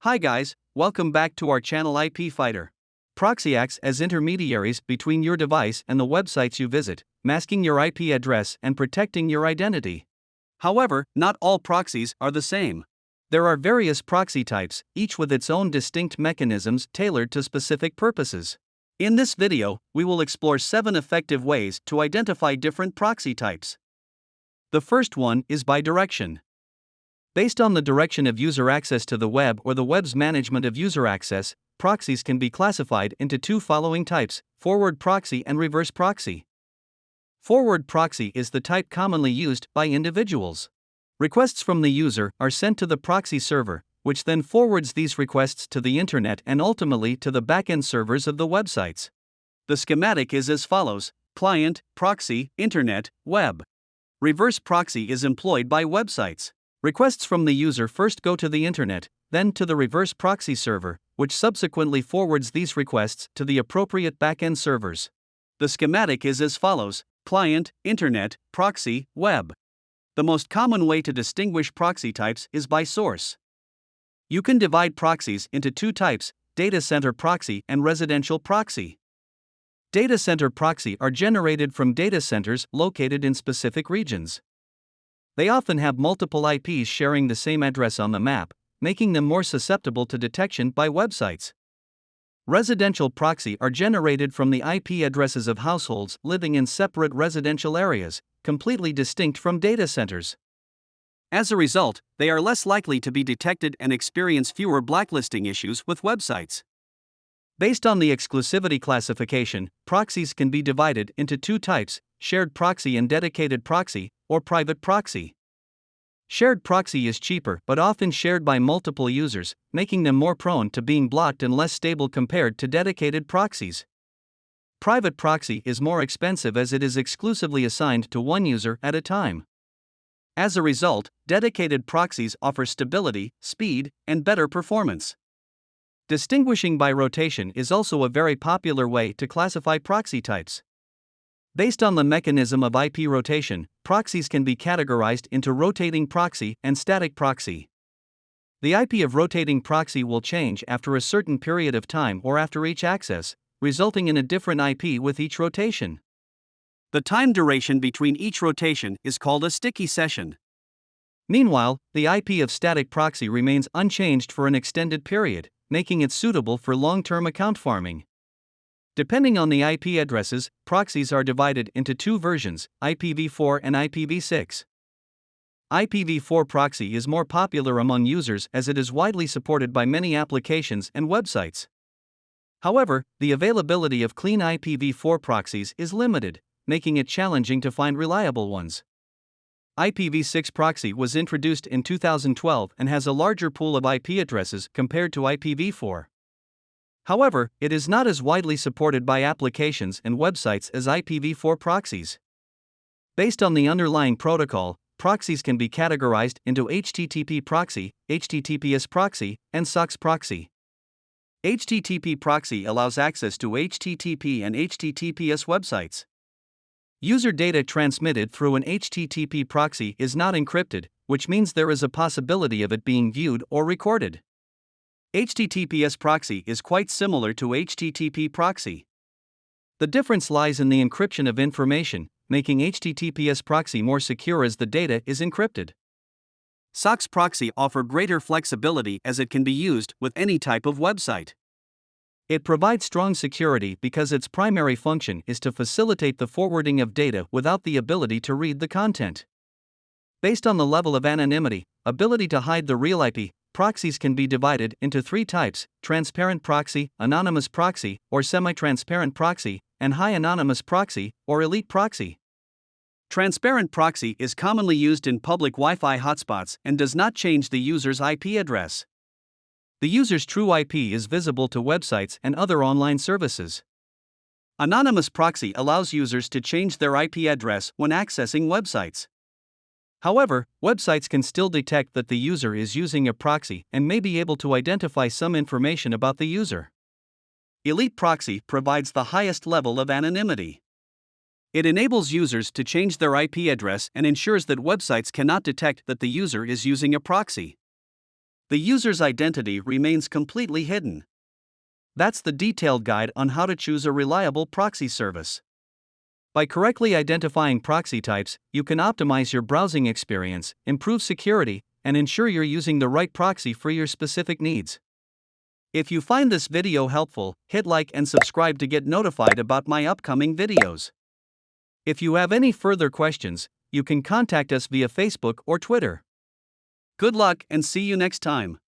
Hi guys, welcome back to our channel IPFighter. Proxy acts as intermediaries between your device and the websites you visit, masking your IP address and protecting your identity. However, not all proxies are the same. There are various proxy types, each with its own distinct mechanisms tailored to specific purposes. In this video, we will explore 7 effective ways to identify different proxy types. The first one is bidirection. Based on the direction of user access to the web or the web's management of user access, proxies can be classified into 2 following types: forward proxy and reverse proxy. Forward proxy is the type commonly used by individuals. Requests from the user are sent to the proxy server, which then forwards these requests to the internet and ultimately to the backend servers of the websites. The schematic is as follows: client, proxy, internet, web. Reverse proxy is employed by websites. Requests from the user first go to the internet, then to the reverse proxy server, which subsequently forwards these requests to the appropriate backend servers. The schematic is as follows: client, internet, proxy, web. The most common way to distinguish proxy types is by source. You can divide proxies into 2 types: data center proxy and residential proxy. Data center proxy are generated from data centers located in specific regions. They often have multiple IPs sharing the same address on the map, making them more susceptible to detection by websites. Residential proxy are generated from the IP addresses of households living in separate residential areas, completely distinct from data centers. As a result, they are less likely to be detected and experience fewer blacklisting issues with websites. Based on the exclusivity classification, proxies can be divided into 2 types: shared proxy and dedicated proxy, or private proxy. Shared proxy is cheaper but often shared by multiple users, making them more prone to being blocked and less stable compared to dedicated proxies. Private proxy is more expensive as it is exclusively assigned to one user at a time. As a result, dedicated proxies offer stability, speed, and better performance. Distinguishing by rotation is also a very popular way to classify proxy types. Based on the mechanism of IP rotation, proxies can be categorized into rotating proxy and static proxy. The IP of rotating proxy will change after a certain period of time or after each access, resulting in a different IP with each rotation. The time duration between each rotation is called a sticky session. Meanwhile, the IP of static proxy remains unchanged for an extended period, making it suitable for long-term account farming. Depending on the IP addresses, proxies are divided into 2 versions, IPv4 and IPv6. IPv4 proxy is more popular among users as it is widely supported by many applications and websites. However, the availability of clean IPv4 proxies is limited, making it challenging to find reliable ones. IPv6 proxy was introduced in 2012 and has a larger pool of IP addresses compared to IPv4. However, it is not as widely supported by applications and websites as IPv4 proxies. Based on the underlying protocol, proxies can be categorized into HTTP proxy, HTTPS proxy, and SOCKS proxy. HTTP proxy allows access to HTTP and HTTPS websites. User data transmitted through an HTTP proxy is not encrypted, which means there is a possibility of it being viewed or recorded. HTTPS proxy is quite similar to HTTP proxy. The difference lies in the encryption of information, making HTTPS proxy more secure as the data is encrypted. SOCKS proxy offer greater flexibility as it can be used with any type of website. It provides strong security because its primary function is to facilitate the forwarding of data without the ability to read the content. Based on the level of anonymity, ability to hide the real IP, proxies can be divided into 3 types: transparent proxy, anonymous proxy, or semi-transparent proxy, and high anonymous proxy, or elite proxy. Transparent proxy is commonly used in public Wi-Fi hotspots and does not change the user's IP address. The user's true IP is visible to websites and other online services. Anonymous proxy allows users to change their IP address when accessing websites. However, websites can still detect that the user is using a proxy and may be able to identify some information about the user. Elite proxy provides the highest level of anonymity. It enables users to change their IP address and ensures that websites cannot detect that the user is using a proxy. The user's identity remains completely hidden. That's the detailed guide on how to choose a reliable proxy service. By correctly identifying proxy types, you can optimize your browsing experience, improve security, and ensure you're using the right proxy for your specific needs. If you find this video helpful, hit like and subscribe to get notified about my upcoming videos. If you have any further questions, you can contact us via Facebook or Twitter. Good luck and see you next time.